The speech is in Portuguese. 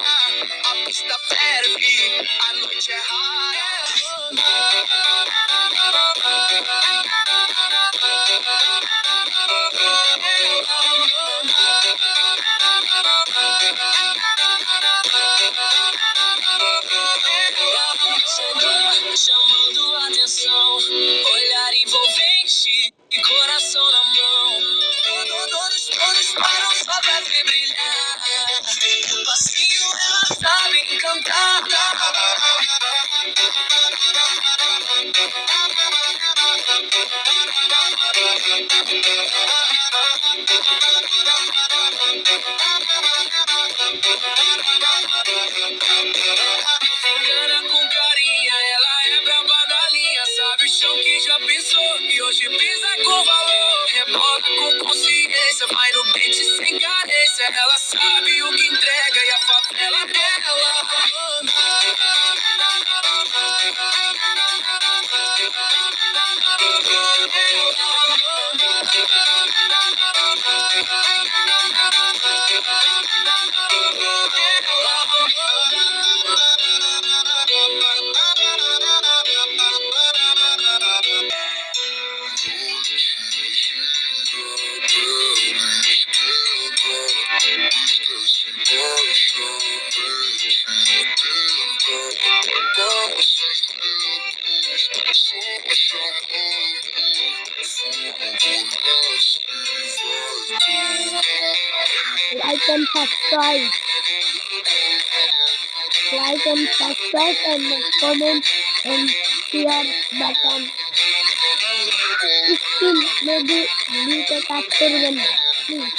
para, a pista ferve, a noite é rara. Chegou chamando a atenção, olhar envolvente e coração na mão. Todos param só pra ver brilhar. O passinho ela sabe encantar. Engana com carinha, ela é braba da linha, sabe o chão que já pisou e hoje pisa com valor. Rebola com consciência, vai no beat sem carência. Ela sabe o que entrega e a favela ela like and subscribe. Like and subscribe and comment and share button. Still maybe video কাজ করবেন না, please.